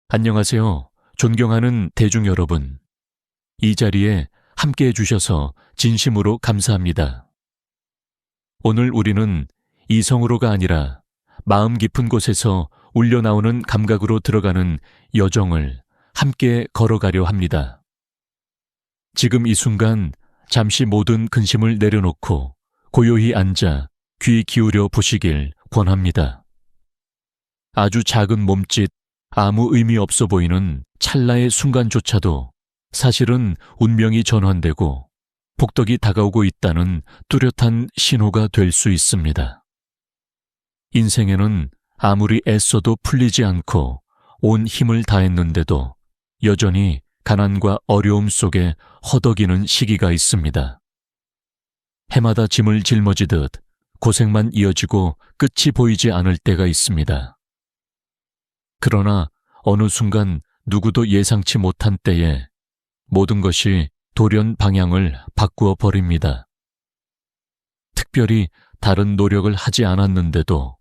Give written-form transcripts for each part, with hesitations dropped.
안녕하세요. 존경하는 대중 여러분. 이 자리에 함께해 주셔서 진심으로 감사합니다. 오늘 우리는 이성으로가 아니라 마음 깊은 곳에서 울려나오는 감각으로 들어가는 여정을 함께 걸어가려 합니다. 지금 이 순간 잠시 모든 근심을 내려놓고 고요히 앉아 귀 기울여 보시길 권합니다. 아주 작은 몸짓, 아무 의미 없어 보이는 찰나의 순간조차도 사실은 운명이 전환되고 복덕이 다가오고 있다는 뚜렷한 신호가 될 수 있습니다. 인생에는 아무리 애써도 풀리지 않고 온 힘을 다했는데도 여전히 가난과 어려움 속에 허덕이는 시기가 있습니다. 해마다 짐을 짊어지듯 고생만 이어지고 끝이 보이지 않을 때가 있습니다. 그러나 어느 순간 누구도 예상치 못한 때에 모든 것이 돌연 방향을 바꾸어 버립니다. 특별히 다른 노력을 하지 않았는데도,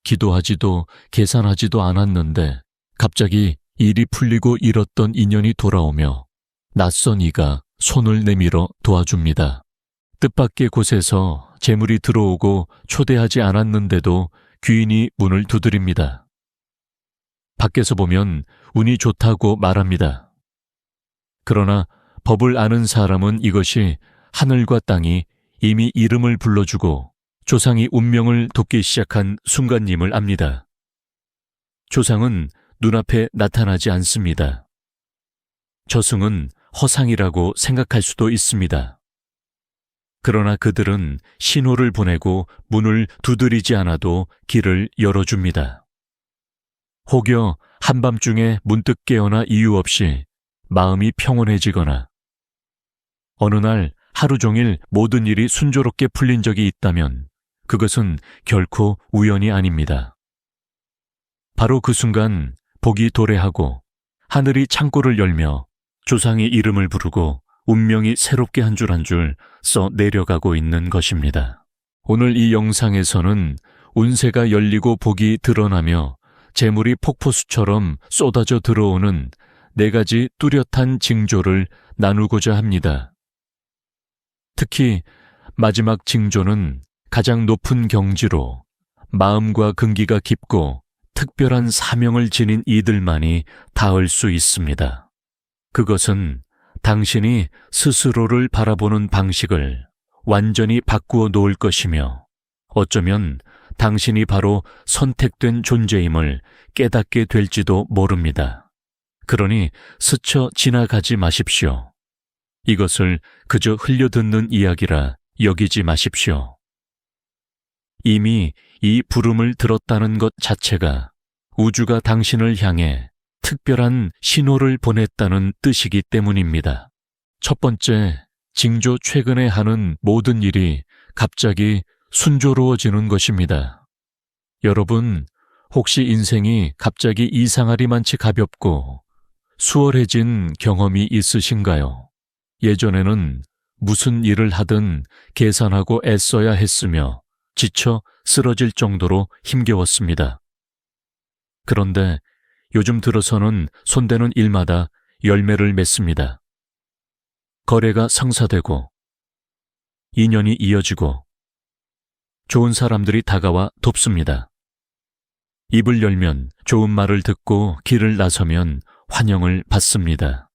기도하지도 계산하지도 않았는데 갑자기 일이 풀리고 잃었던 인연이 돌아오며 낯선 이가 손을 내밀어 도와줍니다. 뜻밖의 곳에서 재물이 들어오고 초대하지 않았는데도 귀인이 문을 두드립니다. 밖에서 보면 운이 좋다고 말합니다. 그러나 법을 아는 사람은 이것이 하늘과 땅이 이미 이름을 불러주고 조상이 운명을 돕기 시작한 순간임을 압니다. 조상은 눈앞에 나타나지 않습니다. 저승은 허상이라고 생각할 수도 있습니다. 그러나 그들은 신호를 보내고 문을 두드리지 않아도 길을 열어줍니다. 혹여 한밤중에 문득 깨어나 이유 없이 마음이 평온해지거나 어느 날 하루 종일 모든 일이 순조롭게 풀린 적이 있다면 그것은 결코 우연이 아닙니다. 바로 그 순간 복이 도래하고 하늘이 창고를 열며 조상의 이름을 부르고 운명이 새롭게 한 줄 한 줄 써 내려가고 있는 것입니다. 오늘 이 영상에서는 운세가 열리고 복이 드러나며 재물이 폭포수처럼 쏟아져 들어오는 4가지 뚜렷한 징조를 나누고자 합니다. 특히 마지막 징조는 가장 높은 경지로 마음과 근기가 깊고 특별한 사명을 지닌 이들만이 닿을 수 있습니다. 그것은 당신이 스스로를 바라보는 방식을 완전히 바꾸어 놓을 것이며 어쩌면 당신이 바로 선택된 존재임을 깨닫게 될지도 모릅니다. 그러니 스쳐 지나가지 마십시오. 이것을 그저 흘려듣는 이야기라 여기지 마십시오. 이미 이 부름을 들었다는 것 자체가 우주가 당신을 향해 특별한 신호를 보냈다는 뜻이기 때문입니다. 첫 번째, 징조 최근에 하는 모든 일이 갑자기 순조로워지는 것입니다. 여러분, 혹시 인생이 갑자기 이상하리만치 가볍고 수월해진 경험이 있으신가요? 예전에는 무슨 일을 하든 계산하고 애써야 했으며 지쳐 쓰러질 정도로 힘겨웠습니다. 그런데 요즘 들어서는 손대는 일마다 열매를 맺습니다. 거래가 성사되고 인연이 이어지고 좋은 사람들이 다가와 돕습니다. 입을 열면 좋은 말을 듣고 길을 나서면 환영을 받습니다.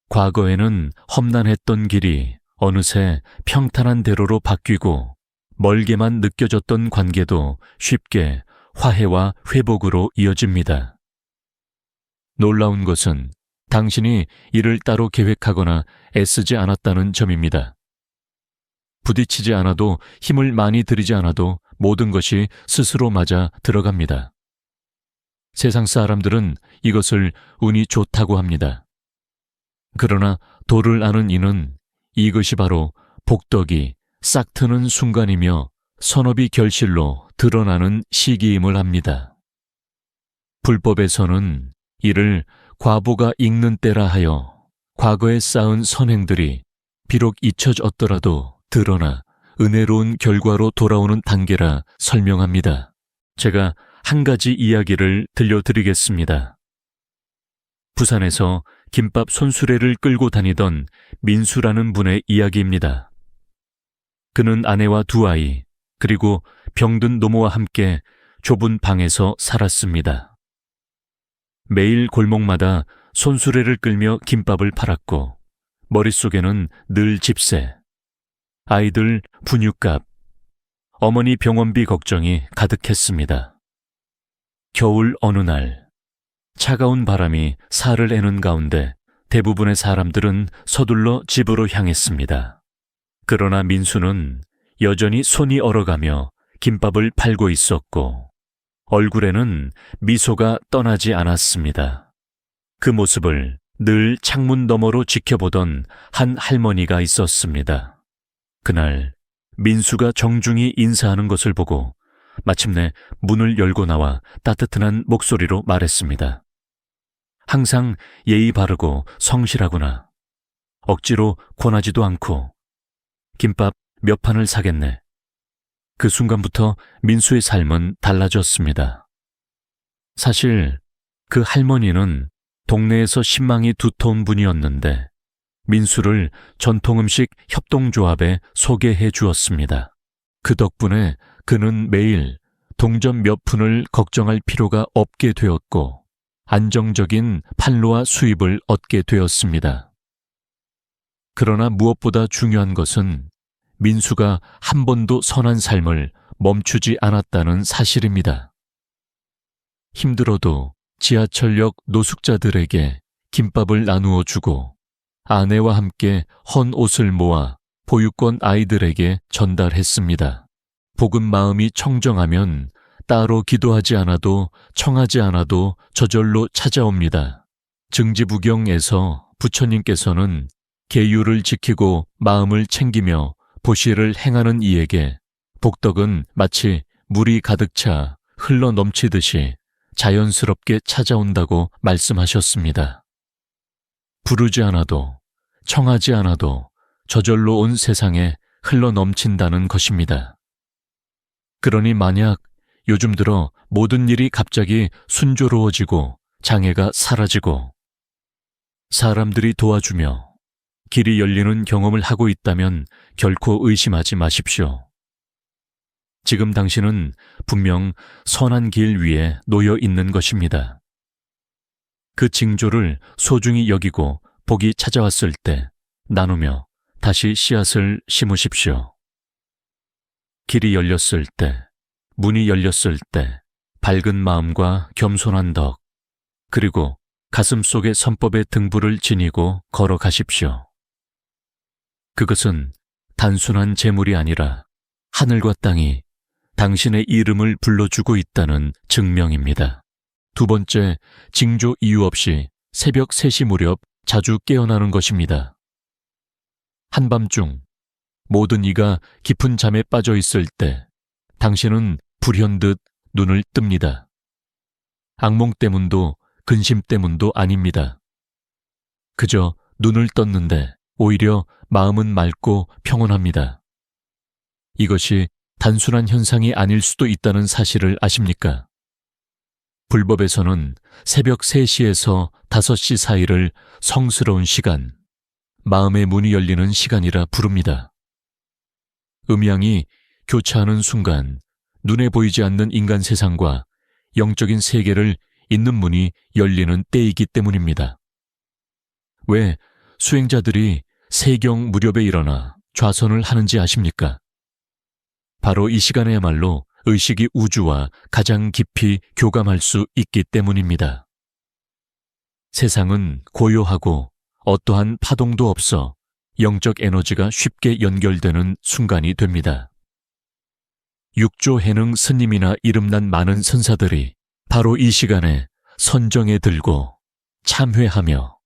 과거에는 험난했던 길이 어느새 평탄한 대로로 바뀌고 멀게만 느껴졌던 관계도 쉽게 화해와 회복으로 이어집니다. 놀라운 것은 당신이 이를 따로 계획하거나 애쓰지 않았다는 점입니다. 부딪히지 않아도 힘을 많이 들이지 않아도 모든 것이 스스로 맞아 들어갑니다. 세상 사람들은 이것을 운이 좋다고 합니다. 그러나 도를 아는 이는 이것이 바로 복덕이 싹 트는 순간이며 선업이 결실로 드러나는 시기임을 합니다. 불법에서는 이를 과보가 익는 때라 하여 과거에 쌓은 선행들이 비록 잊혀졌더라도 드러나 은혜로운 결과로 돌아오는 단계라 설명합니다. 제가 한 가지 이야기를 들려드리겠습니다. 부산에서 김밥 손수레를 끌고 다니던 민수라는 분의 이야기입니다. 그는 아내와 두 아이, 그리고 병든 노모와 함께 좁은 방에서 살았습니다. 매일 골목마다 손수레를 끌며 김밥을 팔았고 머릿속에는 늘 집세, 아이들 분유값, 어머니 병원비 걱정이 가득했습니다. 겨울 어느 날 차가운 바람이 살을 애는 가운데 대부분의 사람들은 서둘러 집으로 향했습니다. 그러나 민수는 여전히 손이 얼어가며 김밥을 팔고 있었고 얼굴에는 미소가 떠나지 않았습니다. 그 모습을 늘 창문 너머로 지켜보던 한 할머니가 있었습니다. 그날 민수가 정중히 인사하는 것을 보고 마침내 문을 열고 나와 따뜻한 목소리로 말했습니다. 항상 예의 바르고 성실하구나. 억지로 권하지도 않고 김밥 몇 판을 사겠네. 그 순간부터 민수의 삶은 달라졌습니다. 사실 그 할머니는 동네에서 신망이 두터운 분이었는데 민수를 전통음식 협동조합에 소개해 주었습니다. 그 덕분에 그는 매일 동전 몇 푼을 걱정할 필요가 없게 되었고 안정적인 판로와 수입을 얻게 되었습니다. 그러나 무엇보다 중요한 것은 민수가 한 번도 선한 삶을 멈추지 않았다는 사실입니다. 힘들어도 지하철역 노숙자들에게 김밥을 나누어 주고 아내와 함께 헌 옷을 모아 보육원 아이들에게 전달했습니다. 복음 마음이 청정하면 따로 기도하지 않아도 청하지 않아도 저절로 찾아옵니다. 증지부경에서 부처님께서는 계율을 지키고 마음을 챙기며 보시를 행하는 이에게 복덕은 마치 물이 가득 차 흘러 넘치듯이 자연스럽게 찾아온다고 말씀하셨습니다. 부르지 않아도 청하지 않아도 저절로 온 세상에 흘러 넘친다는 것입니다. 그러니 만약 요즘 들어 모든 일이 갑자기 순조로워지고 장애가 사라지고 사람들이 도와주며 길이 열리는 경험을 하고 있다면 결코 의심하지 마십시오. 지금 당신은 분명 선한 길 위에 놓여 있는 것입니다. 그 징조를 소중히 여기고 복이 찾아왔을 때 나누며 다시 씨앗을 심으십시오. 길이 열렸을 때, 문이 열렸을 때 밝은 마음과 겸손한 덕, 그리고 가슴 속의 선법의 등불을 지니고 걸어가십시오. 그것은 단순한 재물이 아니라 하늘과 땅이 당신의 이름을 불러주고 있다는 증명입니다. 두 번째, 징조 이유 없이 새벽 3시 무렵 자주 깨어나는 것입니다. 한밤중 모든 이가 깊은 잠에 빠져 있을 때 당신은 불현듯 눈을 뜹니다. 악몽 때문도 근심 때문도 아닙니다. 그저 눈을 떴는데 오히려 마음은 맑고 평온합니다. 이것이 단순한 현상이 아닐 수도 있다는 사실을 아십니까? 불법에서는 새벽 3시에서 5시 사이를 성스러운 시간, 마음의 문이 열리는 시간이라 부릅니다. 음양이 교차하는 순간 눈에 보이지 않는 인간 세상과 영적인 세계를 잇는 문이 열리는 때이기 때문입니다. 왜 수행자들이 세경 무렵에 일어나 좌선을 하는지 아십니까? 바로 이 시간에야말로 의식이 우주와 가장 깊이 교감할 수 있기 때문입니다. 세상은 고요하고 어떠한 파동도 없어 영적 에너지가 쉽게 연결되는 순간이 됩니다. 육조 해능 스님이나 이름난 많은 선사들이 바로 이 시간에 선정에 들고 참회하며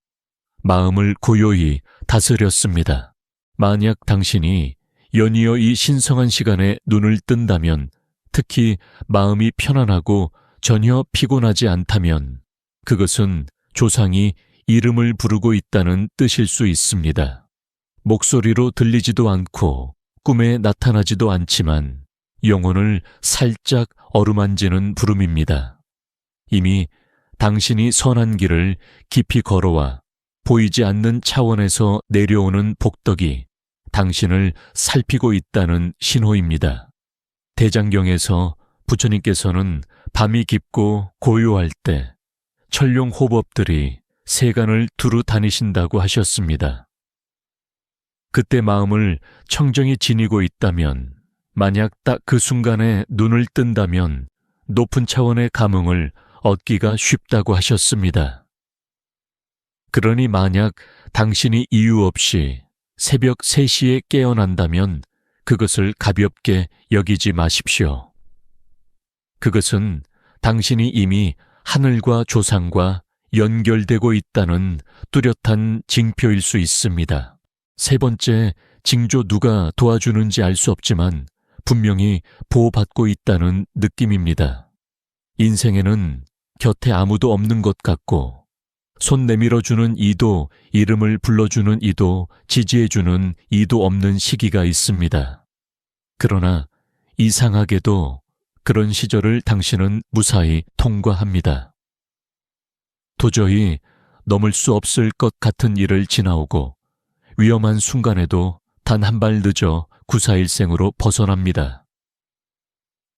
마음을 고요히 다스렸습니다. 만약 당신이 연이어 이 신성한 시간에 눈을 뜬다면, 특히 마음이 편안하고 전혀 피곤하지 않다면 그것은 조상이 이름을 부르고 있다는 뜻일 수 있습니다. 목소리로 들리지도 않고 꿈에 나타나지도 않지만 영혼을 살짝 어루만지는 부름입니다. 이미 당신이 선한 길을 깊이 걸어와 보이지 않는 차원에서 내려오는 복덕이 당신을 살피고 있다는 신호입니다. 대장경에서 부처님께서는 밤이 깊고 고요할 때 천룡 호법들이 세간을 두루 다니신다고 하셨습니다. 그때 마음을 청정히 지니고 있다면, 만약 딱 그 순간에 눈을 뜬다면 높은 차원의 감흥을 얻기가 쉽다고 하셨습니다. 그러니 만약 당신이 이유 없이 새벽 3시에 깨어난다면 그것을 가볍게 여기지 마십시오. 그것은 당신이 이미 하늘과 조상과 연결되고 있다는 뚜렷한 징표일 수 있습니다. 세 번째, 징조 누가 도와주는지 알 수 없지만 분명히 보호받고 있다는 느낌입니다. 인생에는 곁에 아무도 없는 것 같고, 손 내밀어주는 이도, 이름을 불러주는 이도, 지지해주는 이도 없는 시기가 있습니다. 그러나 이상하게도 그런 시절을 당신은 무사히 통과합니다. 도저히 넘을 수 없을 것 같은 일을 지나오고 위험한 순간에도 단 한 발 늦어 구사일생으로 벗어납니다.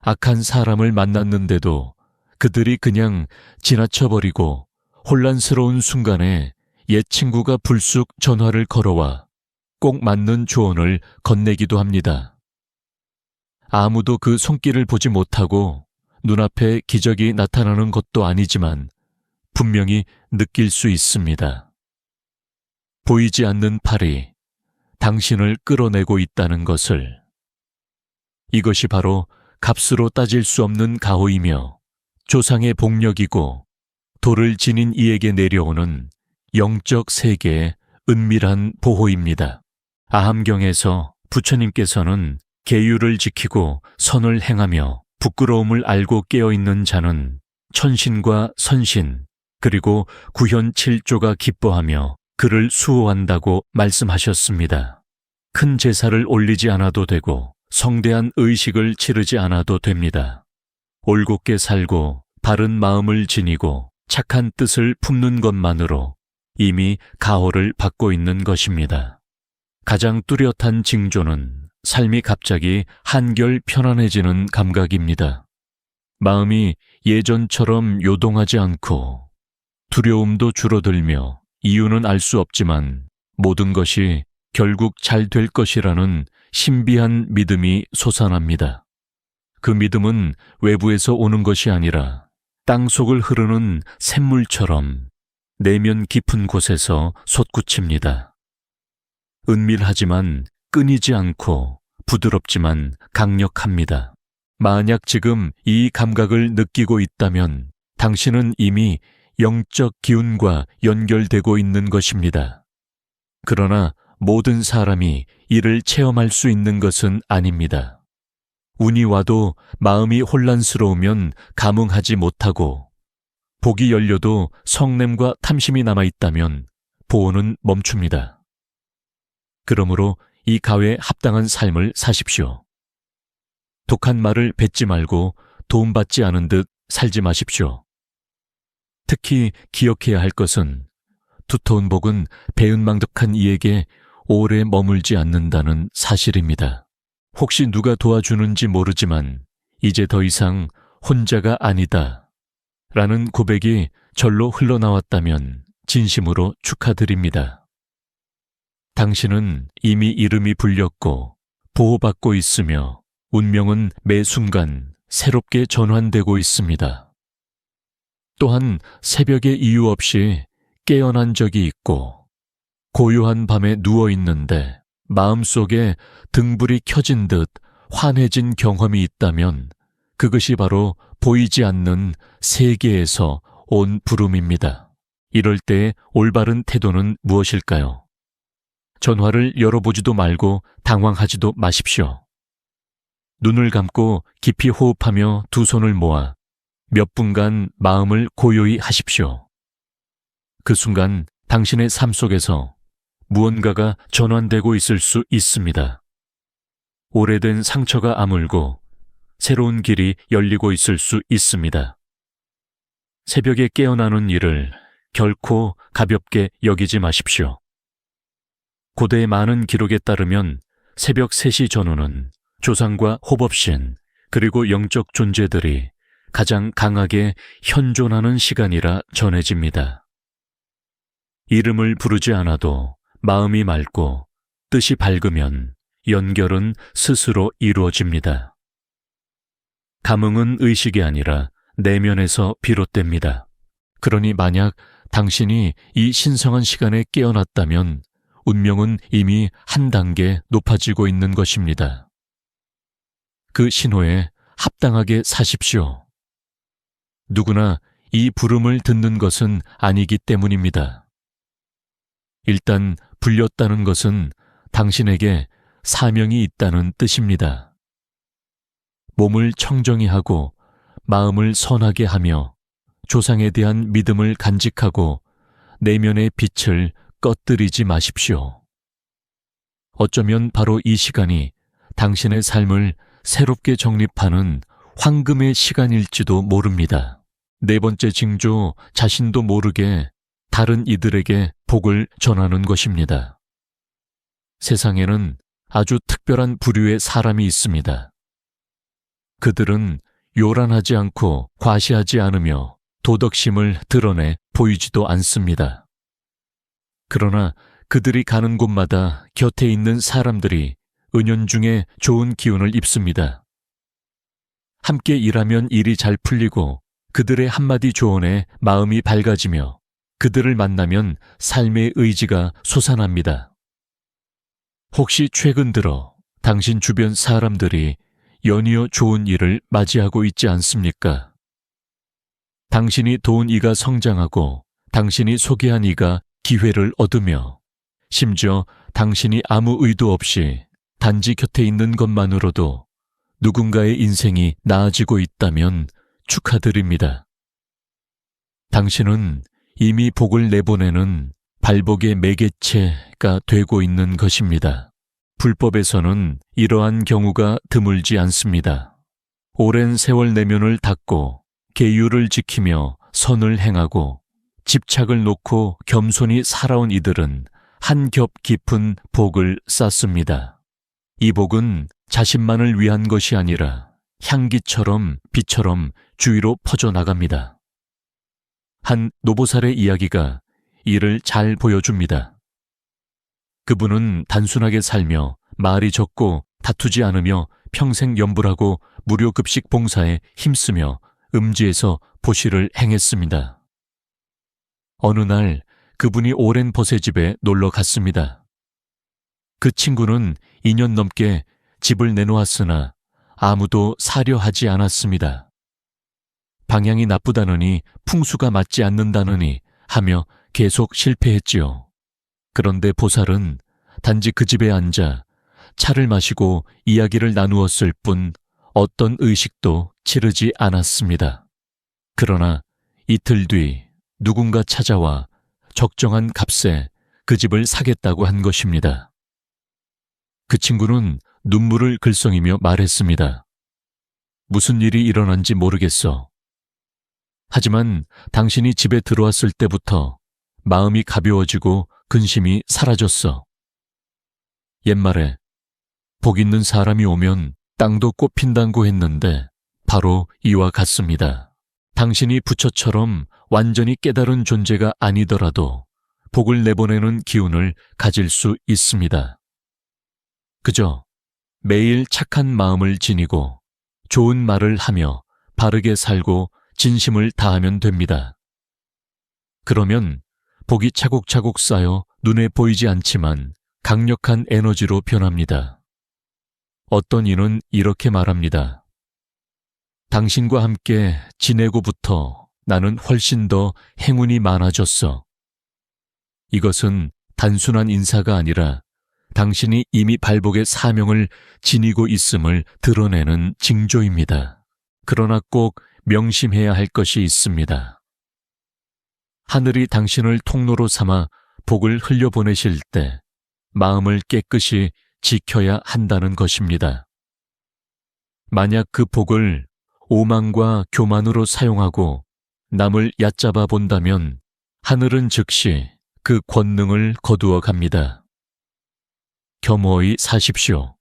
악한 사람을 만났는데도 그들이 그냥 지나쳐버리고 혼란스러운 순간에 옛 친구가 불쑥 전화를 걸어와 꼭 맞는 조언을 건네기도 합니다. 아무도 그 손길을 보지 못하고 눈앞에 기적이 나타나는 것도 아니지만 분명히 느낄 수 있습니다. 보이지 않는 팔이 당신을 끌어내고 있다는 것을. 이것이 바로 값으로 따질 수 없는 가호이며 조상의 복력이고 도를 지닌 이에게 내려오는 영적 세계의 은밀한 보호입니다. 아함경에서 부처님께서는 계율을 지키고 선을 행하며 부끄러움을 알고 깨어있는 자는 천신과 선신 그리고 구현칠조가 기뻐하며 그를 수호한다고 말씀하셨습니다. 큰 제사를 올리지 않아도 되고 성대한 의식을 치르지 않아도 됩니다. 올곧게 살고 바른 마음을 지니고 착한 뜻을 품는 것만으로 이미 가호를 받고 있는 것입니다. 가장 뚜렷한 징조는 삶이 갑자기 한결 편안해지는 감각입니다. 마음이 예전처럼 요동하지 않고 두려움도 줄어들며 이유는 알 수 없지만 모든 것이 결국 잘 될 것이라는 신비한 믿음이 솟아납니다. 그 믿음은 외부에서 오는 것이 아니라 땅속을 흐르는 샘물처럼 내면 깊은 곳에서 솟구칩니다. 은밀하지만 끊이지 않고 부드럽지만 강력합니다. 만약 지금 이 감각을 느끼고 있다면 당신은 이미 영적 기운과 연결되고 있는 것입니다. 그러나 모든 사람이 이를 체험할 수 있는 것은 아닙니다. 운이 와도 마음이 혼란스러우면 감흥하지 못하고 복이 열려도 성냄과 탐심이 남아있다면 보호는 멈춥니다. 그러므로 이 가회에 합당한 삶을 사십시오. 독한 말을 뱉지 말고 도움받지 않은 듯 살지 마십시오. 특히 기억해야 할 것은 두터운 복은 배은망덕한 이에게 오래 머물지 않는다는 사실입니다. 혹시 누가 도와주는지 모르지만 이제 더 이상 혼자가 아니다 라는 고백이 절로 흘러나왔다면 진심으로 축하드립니다. 당신은 이미 이름이 불렸고 보호받고 있으며 운명은 매 순간 새롭게 전환되고 있습니다. 또한 새벽에 이유 없이 깨어난 적이 있고 고요한 밤에 누워있는데 마음속에 등불이 켜진 듯 환해진 경험이 있다면 그것이 바로 보이지 않는 세계에서 온 부름입니다. 이럴 때의 올바른 태도는 무엇일까요? 전화를 열어보지도 말고 당황하지도 마십시오. 눈을 감고 깊이 호흡하며 두 손을 모아 몇 분간 마음을 고요히 하십시오. 그 순간 당신의 삶 속에서 무언가가 전환되고 있을 수 있습니다. 오래된 상처가 아물고 새로운 길이 열리고 있을 수 있습니다. 새벽에 깨어나는 일을 결코 가볍게 여기지 마십시오. 고대의 많은 기록에 따르면 새벽 3시 전후는 조상과 호법신 그리고 영적 존재들이 가장 강하게 현존하는 시간이라 전해집니다. 이름을 부르지 않아도 마음이 맑고 뜻이 밝으면 연결은 스스로 이루어집니다. 감흥은 의식이 아니라 내면에서 비롯됩니다. 그러니 만약 당신이 이 신성한 시간에 깨어났다면 운명은 이미 한 단계 높아지고 있는 것입니다. 그 신호에 합당하게 사십시오. 누구나 이 부름을 듣는 것은 아니기 때문입니다. 일단 불렸다는 것은 당신에게 사명이 있다는 뜻입니다. 몸을 청정히 하고 마음을 선하게 하며 조상에 대한 믿음을 간직하고 내면의 빛을 꺼뜨리지 마십시오. 어쩌면 바로 이 시간이 당신의 삶을 새롭게 정립하는 황금의 시간일지도 모릅니다. 네 번째 징조, 자신도 모르게 다른 이들에게 복을 전하는 것입니다. 세상에는 아주 특별한 부류의 사람이 있습니다. 그들은 요란하지 않고 과시하지 않으며 도덕심을 드러내 보이지도 않습니다. 그러나 그들이 가는 곳마다 곁에 있는 사람들이 은연중에 좋은 기운을 입습니다. 함께 일하면 일이 잘 풀리고 그들의 한마디 조언에 마음이 밝아지며 그들을 만나면 삶의 의지가 솟아납니다. 혹시 최근 들어 당신 주변 사람들이 연이어 좋은 일을 맞이하고 있지 않습니까? 당신이 도운 이가 성장하고 당신이 소개한 이가 기회를 얻으며 심지어 당신이 아무 의도 없이 단지 곁에 있는 것만으로도 누군가의 인생이 나아지고 있다면 축하드립니다. 당신은 이미 복을 내보내는 발복의 매개체가 되고 있는 것입니다. 불법에서는 이러한 경우가 드물지 않습니다. 오랜 세월 내면을 닫고 계율을 지키며 선을 행하고 집착을 놓고 겸손히 살아온 이들은 한 겹 깊은 복을 쌓습니다. 이 복은 자신만을 위한 것이 아니라 향기처럼 빛처럼 주위로 퍼져나갑니다. 한 노보살의 이야기가 이를 잘 보여줍니다. 그분은 단순하게 살며 말이 적고 다투지 않으며 평생 염불하고 무료급식 봉사에 힘쓰며 음지에서 보시를 행했습니다. 어느 날 그분이 오랜 버세집에 놀러 갔습니다. 그 친구는 2년 넘게 집을 내놓았으나 아무도 사려 하지 않았습니다. 방향이 나쁘다느니 풍수가 맞지 않는다느니 하며 계속 실패했지요. 그런데 보살은 단지 그 집에 앉아 차를 마시고 이야기를 나누었을 뿐 어떤 의식도 치르지 않았습니다. 그러나 이틀 뒤 누군가 찾아와 적정한 값에 그 집을 사겠다고 한 것입니다. 그 친구는 눈물을 글썽이며 말했습니다. 무슨 일이 일어난지 모르겠어. 하지만 당신이 집에 들어왔을 때부터 마음이 가벼워지고 근심이 사라졌어. 옛말에 복 있는 사람이 오면 땅도 꽃핀다고 했는데 바로 이와 같습니다. 당신이 부처처럼 완전히 깨달은 존재가 아니더라도 복을 내보내는 기운을 가질 수 있습니다. 그저 매일 착한 마음을 지니고 좋은 말을 하며 바르게 살고 진심을 다하면 됩니다. 그러면 복이 차곡차곡 쌓여 눈에 보이지 않지만 강력한 에너지로 변합니다. 어떤 이는 이렇게 말합니다. 당신과 함께 지내고부터 나는 훨씬 더 행운이 많아졌어. 이것은 단순한 인사가 아니라 당신이 이미 발복의 사명을 지니고 있음을 드러내는 징조입니다. 그러나 꼭 명심해야 할 것이 있습니다. 하늘이 당신을 통로로 삼아 복을 흘려보내실 때 마음을 깨끗이 지켜야 한다는 것입니다. 만약 그 복을 오만과 교만으로 사용하고 남을 얕잡아 본다면 하늘은 즉시 그 권능을 거두어 갑니다. 겸허히 사십시오.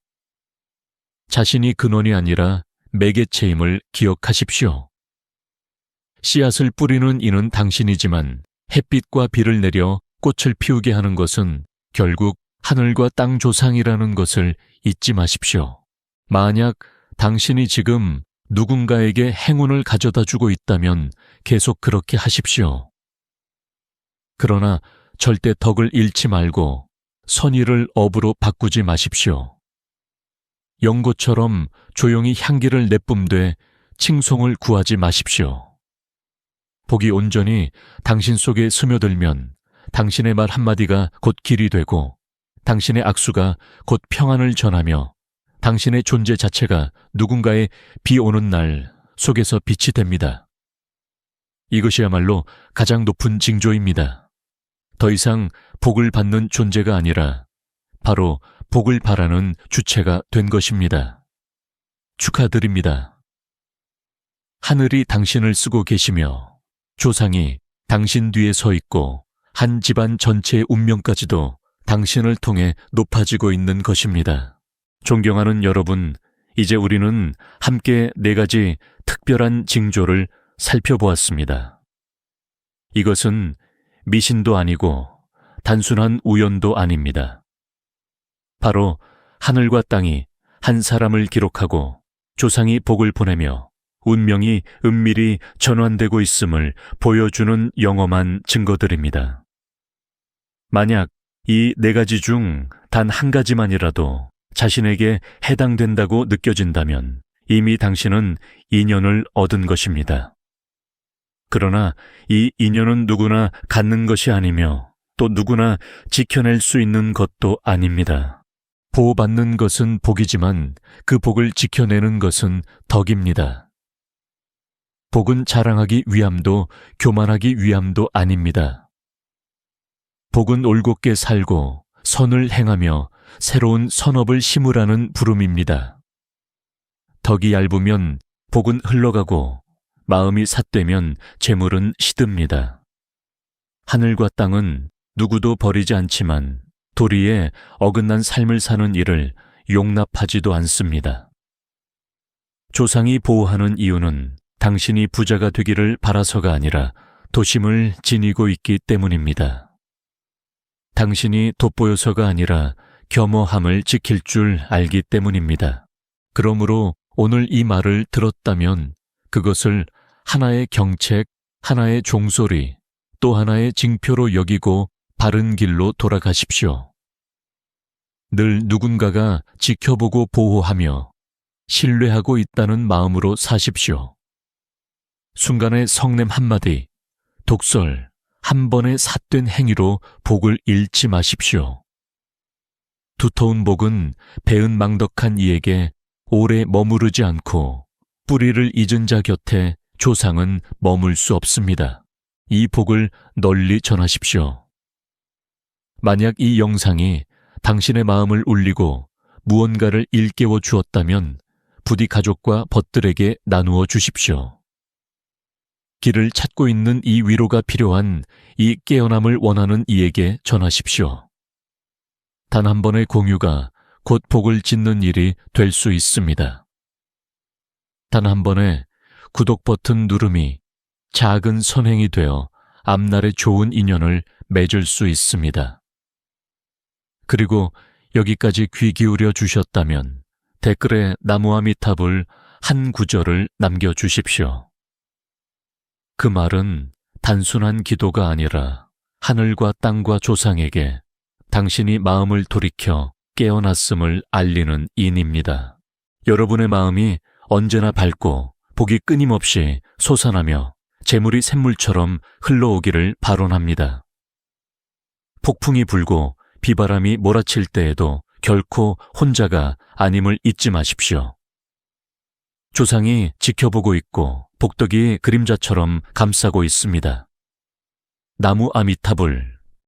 자신이 근원이 아니라 매개체임을 기억하십시오. 씨앗을 뿌리는 이는 당신이지만 햇빛과 비를 내려 꽃을 피우게 하는 것은 결국 하늘과 땅 조상이라는 것을 잊지 마십시오. 만약 당신이 지금 누군가에게 행운을 가져다 주고 있다면 계속 그렇게 하십시오. 그러나 절대 덕을 잃지 말고 선의를 업으로 바꾸지 마십시오. 연고처럼 조용히 향기를 내뿜되 칭송을 구하지 마십시오. 복이 온전히 당신 속에 스며들면 당신의 말 한마디가 곧 길이 되고 당신의 악수가 곧 평안을 전하며 당신의 존재 자체가 누군가의 비 오는 날 속에서 빛이 됩니다. 이것이야말로 가장 높은 징조입니다. 더 이상 복을 받는 존재가 아니라 바로 복을 바라는 주체가 된 것입니다. 축하드립니다. 하늘이 당신을 쓰고 계시며 조상이 당신 뒤에 서 있고 한 집안 전체의 운명까지도 당신을 통해 높아지고 있는 것입니다. 존경하는 여러분, 이제 우리는 함께 4가지 특별한 징조를 살펴보았습니다. 이것은 미신도 아니고 단순한 우연도 아닙니다. 바로 하늘과 땅이 한 사람을 기록하고 조상이 복을 보내며 운명이 은밀히 전환되고 있음을 보여주는 영험한 증거들입니다. 만약 이 4가지 중 단 한 가지만이라도 자신에게 해당된다고 느껴진다면 이미 당신은 인연을 얻은 것입니다. 그러나 이 인연은 누구나 갖는 것이 아니며 또 누구나 지켜낼 수 있는 것도 아닙니다. 보호받는 것은 복이지만 그 복을 지켜내는 것은 덕입니다. 복은 자랑하기 위함도 교만하기 위함도 아닙니다. 복은 올곧게 살고 선을 행하며 새로운 선업을 심으라는 부름입니다. 덕이 얇으면 복은 흘러가고 마음이 삿되면 재물은 시듭니다. 하늘과 땅은 누구도 버리지 않지만 도리에 어긋난 삶을 사는 이를 용납하지도 않습니다. 조상이 보호하는 이유는 당신이 부자가 되기를 바라서가 아니라 도심을 지니고 있기 때문입니다. 당신이 돋보여서가 아니라 겸허함을 지킬 줄 알기 때문입니다. 그러므로 오늘 이 말을 들었다면 그것을 하나의 경책, 하나의 종소리, 또 하나의 징표로 여기고 바른 길로 돌아가십시오. 늘 누군가가 지켜보고 보호하며 신뢰하고 있다는 마음으로 사십시오. 순간의 성냄 한마디, 독설, 한 번의 삿된 행위로 복을 잃지 마십시오. 두터운 복은 배은망덕한 이에게 오래 머무르지 않고 뿌리를 잊은 자 곁에 조상은 머물 수 없습니다. 이 복을 널리 전하십시오. 만약 이 영상이 당신의 마음을 울리고 무언가를 일깨워 주었다면 부디 가족과 벗들에게 나누어 주십시오. 길을 찾고 있는 이 위로가 필요한 이 깨어남을 원하는 이에게 전하십시오. 단 한 번의 공유가 곧 복을 짓는 일이 될 수 있습니다. 단 한 번의 구독 버튼 누름이 작은 선행이 되어 앞날의 좋은 인연을 맺을 수 있습니다. 그리고 여기까지 귀 기울여 주셨다면 댓글에 나무아미탑을 한 구절을 남겨주십시오. 그 말은 단순한 기도가 아니라 하늘과 땅과 조상에게 당신이 마음을 돌이켜 깨어났음을 알리는 인입니다. 여러분의 마음이 언제나 밝고 복이 끊임없이 솟아나며 재물이 샘물처럼 흘러오기를 발언합니다. 폭풍이 불고 비바람이 몰아칠 때에도 결코 혼자가 아님을 잊지 마십시오. 조상이 지켜보고 있고 복덕이 그림자처럼 감싸고 있습니다. 나무 아미타불